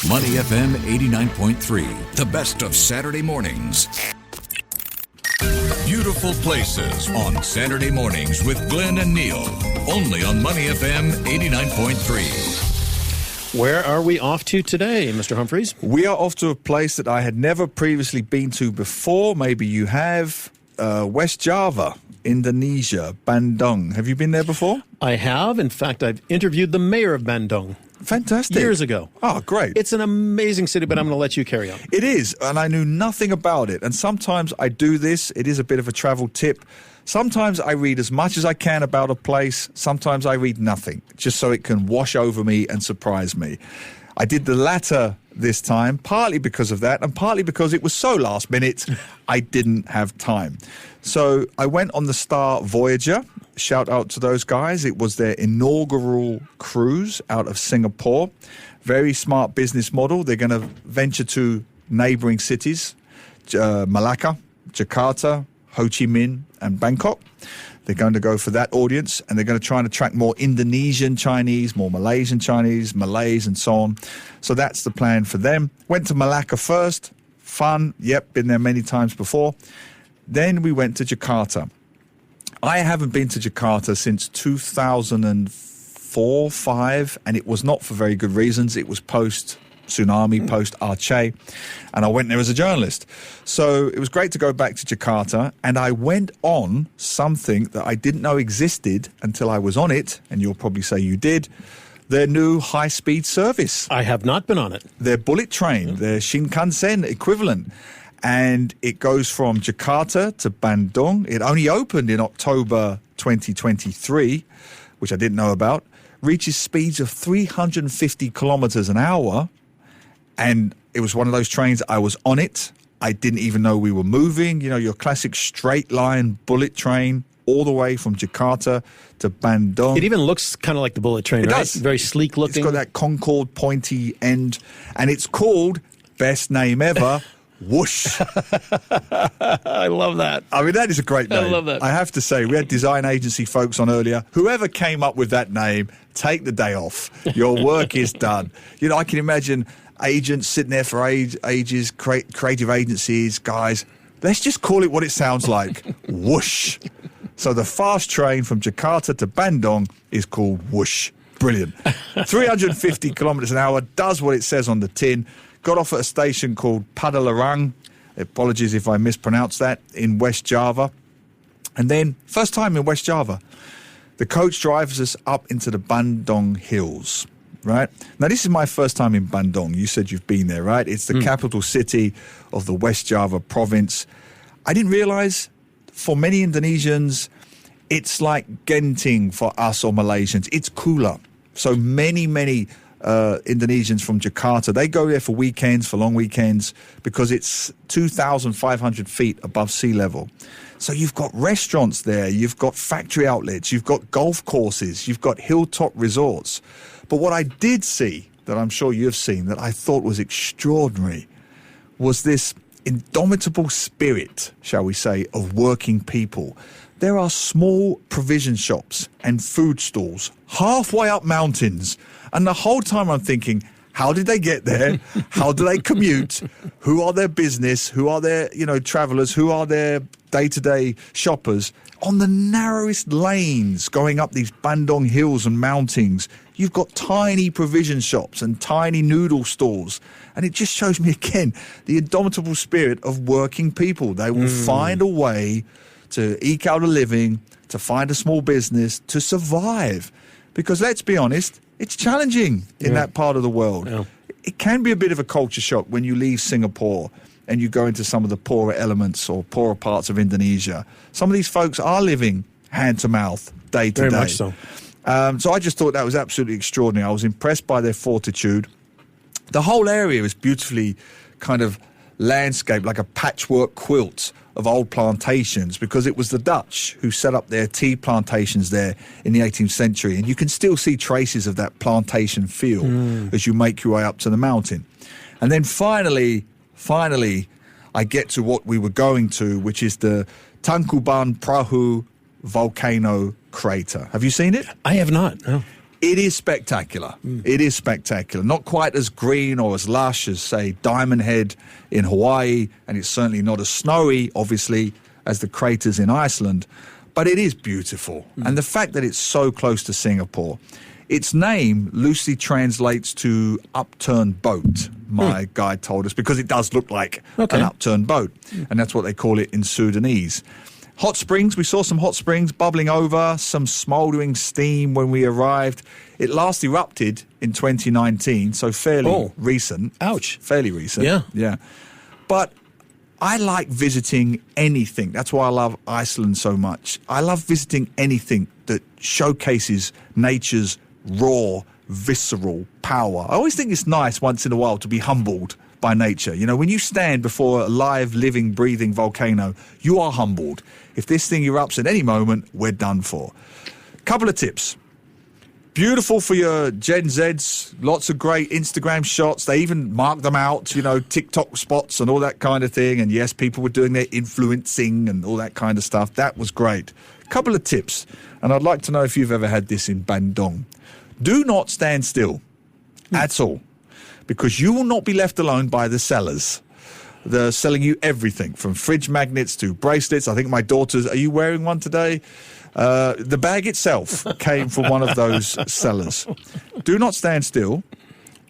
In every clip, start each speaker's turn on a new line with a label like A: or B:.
A: Money FM 89.3, the best of Saturday mornings. Beautiful places on Saturday mornings with Glenn and Neil. Only on Money FM 89.3.
B: Where are we off to today, Mr. Humphreys?
C: We are off to a place that I had never previously been to before. Maybe you have. West Java, Indonesia, Bandung. Have you been there before?
B: I have. In fact, I've interviewed the mayor of Bandung.
C: Fantastic.
B: Years ago.
C: Oh, great.
B: It's an amazing city, but I'm going to let you carry on.
C: It is, and I knew nothing about it. And sometimes I do this. It is a bit of a travel tip. Sometimes I read as much as I can about a place. Sometimes I read nothing, just so it can wash over me and surprise me. I did the latter this time, partly because of that, and partly because it was so last minute, I didn't have time. So I went on the Star Voyager. Shout out to those guys. It was their inaugural cruise out of Singapore. Very smart business model. They're going to venture to neighboring cities, Malacca, Jakarta, Ho Chi Minh, and Bangkok. They're going to go for that audience, and they're going to try and attract more Indonesian Chinese, more Malaysian Chinese, Malays, and so on. So that's the plan for them. Went to Malacca first. Fun. Yep, been there many times before. Then we went to Jakarta. I haven't been to Jakarta since 2004-05, and it was not for very good reasons. It was post-tsunami, post-Aceh, and I went there as a journalist. So it was great to go back to Jakarta, and I went on something that I didn't know existed until I was on it, and you'll probably say you did, their new high-speed service.
B: I have not been on it.
C: Their bullet train, their Shinkansen equivalent. And it goes from Jakarta to Bandung. It only opened in October 2023, which I didn't know about. Reaches speeds of 350 kilometers an hour. And it was one of those trains, I was on it. I didn't even know we were moving. You know, your classic straight line bullet train all the way from Jakarta to Bandung.
B: It even looks kind of like the bullet train,
C: it
B: right?
C: Does.
B: Very sleek looking.
C: It's got that Concorde pointy end. And it's called, best name ever, Whoosh.
B: I love that.
C: I mean, that is a great name.
B: I love that.
C: I have to say, we had design agency folks on earlier. Whoever came up with that name, take the day off. Your work is done. You know, I can imagine agents sitting there for ages, creative agencies, guys, let's just call it what it sounds like. Whoosh. So the fast train from Jakarta to Bandung is called Whoosh. Brilliant. 350 kilometers an hour, does what it says on the tin. Got off at a station called Padalarang. Apologies if I mispronounce that, in West Java. And then, first time in West Java, the coach drives us up into the Bandung Hills, right? Now, this is my first time in Bandung. You said you've been there, right? It's the capital city of the West Java province. I didn't realize, for many Indonesians, it's like Genting for us or Malaysians. It's cooler. So many Indonesians from Jakarta, they go there for weekends, for long weekends, because it's 2,500 feet above sea level. So you've got restaurants there, you've got factory outlets, you've got golf courses, you've got hilltop resorts. But what I did see, that I'm sure you've seen, that I thought was extraordinary, was this indomitable spirit, shall we say, of working people. There are small provision shops and food stalls halfway up mountains. And the whole time I'm thinking, how did they get there? How do they commute? Who are their business? Who are their, travelers? Who are their day-to-day shoppers? On the narrowest lanes going up these Bandung hills and mountains, you've got tiny provision shops and tiny noodle stalls. And it just shows me again the indomitable spirit of working people. They will find a way to eke out a living, to find a small business, to survive. Because let's be honest, it's challenging in that part of the world. Yeah. It can be a bit of a culture shock when you leave Singapore and you go into some of the poorer elements or poorer parts of Indonesia. Some of these folks are living hand to mouth, day to day.
B: Very much so.
C: So I just thought that was absolutely extraordinary. I was impressed by their fortitude. The whole area is beautifully kind of landscaped, like a patchwork quilt of old plantations, because it was the Dutch who set up their tea plantations there in the 18th century. And you can still see traces of that plantation feel as you make your way up to the mountain. And then finally, I get to what we were going to, which is the Tangkuban Perahu volcano crater. Have you seen it?
B: I have not, no.
C: It is spectacular. It is spectacular. Not quite as green or as lush as, say, Diamond Head in Hawaii, and it's certainly not as snowy, obviously, as the craters in Iceland, but it is beautiful. And the fact that it's so close to Singapore, its name loosely translates to upturned boat, my guide told us, because it does look like an upturned boat, and that's what they call it in Sudanese. Hot springs, we saw some hot springs bubbling over, some smouldering steam when we arrived. It last erupted in 2019, so fairly recent.
B: Ouch.
C: Fairly recent. Yeah. But I like visiting anything. That's why I love Iceland so much. I love visiting anything that showcases nature's raw, visceral power. I always think it's nice once in a while to be humbled by nature. You know, when you stand before a live, living, breathing volcano, you are humbled. If this thing erupts at any moment, we're done for. Couple of tips. Beautiful for your Gen Zs, lots of great Instagram shots. They even mark them out, you know, TikTok spots and all that kind of thing. And yes, people were doing their influencing and all that kind of stuff. That was great. Couple of tips, and I'd like to know if you've ever had this in Bandung. Do not stand still at all, because you will not be left alone by the sellers. They're selling you everything from fridge magnets to bracelets. I think my daughter's, are you wearing one today? The bag itself came from one of those sellers. Do not stand still,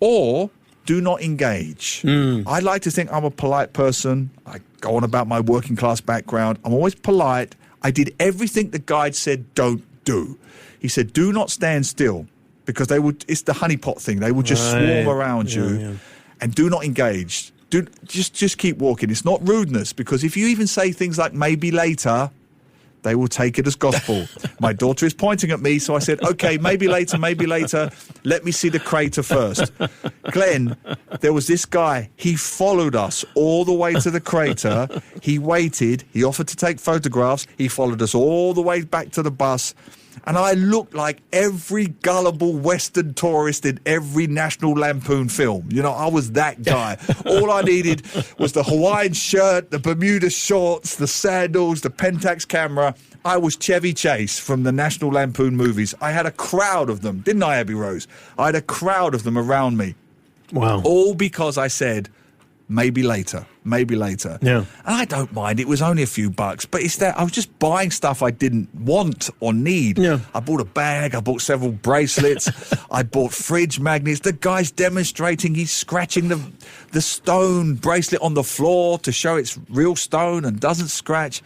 C: or do not engage. I like to think I'm a polite person. I go on about my working class background. I'm always polite. I did everything the guide said don't do. He said, do not stand still, because they would. It's the honeypot thing. They would just swarm around you, and do not engage. Just keep walking. It's not rudeness, because if you even say things like maybe later, they will take it as gospel. My daughter is pointing at me, so I said, okay, maybe later. Let me see the crater first. Glenn, there was this guy. He followed us all the way to the crater. He waited. He offered to take photographs. He followed us all the way back to the bus. And I looked like every gullible Western tourist in every National Lampoon film. You know, I was that guy. All I needed was the Hawaiian shirt, the Bermuda shorts, the sandals, the Pentax camera. I was Chevy Chase from the National Lampoon movies. I had a crowd of them, didn't I, Abby Rose? I had a crowd of them around me.
B: Wow.
C: All because I said, maybe later. Yeah. And I don't mind. It was only a few bucks, but it's that I was just buying stuff I didn't want or need.
B: Yeah.
C: I bought a bag. I bought several bracelets. I bought fridge magnets. The guy's demonstrating. He's scratching the stone bracelet on the floor to show it's real stone and doesn't scratch.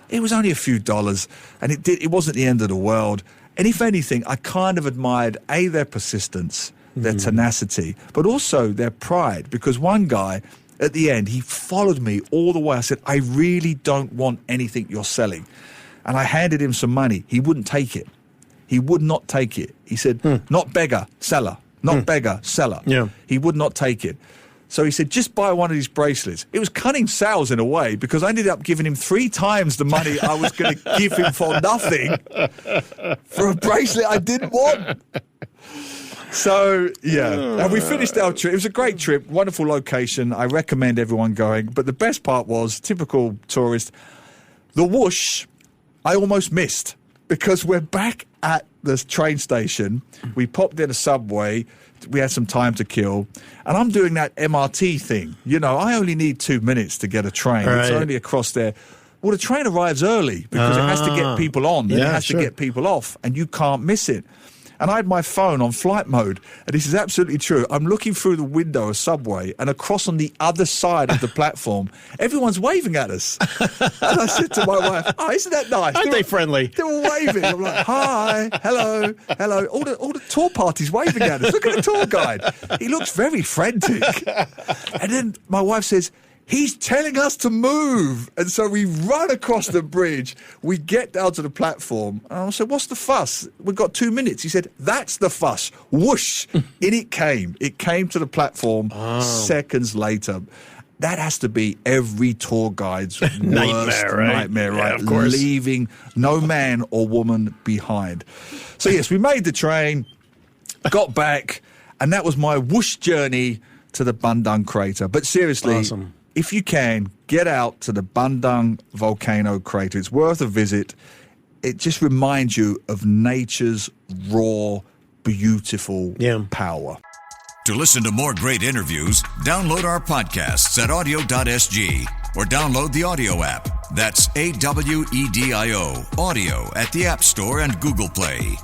C: It was only a few dollars, and it wasn't the end of the world. And if anything, I kind of admired, their persistence, their tenacity, but also their pride, because one guy, at the end, he followed me all the way. I said, I really don't want anything you're selling. And I handed him some money. He wouldn't take it. He would not take it. He said, not beggar, seller. Not beggar, seller.
B: Yeah.
C: He would not take it. So he said, just buy one of these bracelets. It was cunning sales in a way, because I ended up giving him 3 times the money I was going to give him for nothing for a bracelet I didn't want. So, yeah, and we finished our trip. It was a great trip, wonderful location. I recommend everyone going. But the best part was, typical tourist, the whoosh I almost missed, because we're back at the train station. We popped in a subway. We had some time to kill. And I'm doing that MRT thing. You know, I only need 2 minutes to get a train. Right. It's only across there. Well, the train arrives early because it has to get people on and it has to get people off, and you can't miss it. And I had my phone on flight mode, and this is absolutely true. I'm looking through the window of Subway, and across on the other side of the platform, everyone's waving at us. And I said to my wife, "Oh, isn't that nice?
B: Aren't they friendly?
C: They were waving. I'm like, hi, hello. All the tour parties waving at us. Look at the tour guide. He looks very frantic." And then my wife says, "He's telling us to move." And so we run across the bridge. We get down to the platform. And I said, "What's the fuss? We've got 2 minutes." He said, "That's the fuss." Whoosh. In it came. It came to the platform seconds later. That has to be every tour guide's worst nightmare, right?
B: Yeah, of course.
C: Leaving no man or woman behind. So, yes, we made the train, got back, and that was my whoosh journey to the Bandung crater. But seriously...
B: Awesome.
C: If you can, get out to the Bandung volcano crater. It's worth a visit. It just reminds you of nature's raw beautiful power.
A: To listen to more great interviews, download our podcasts at audio.sg or download the audio app. That's AWEDIO, audio at the App Store and Google Play.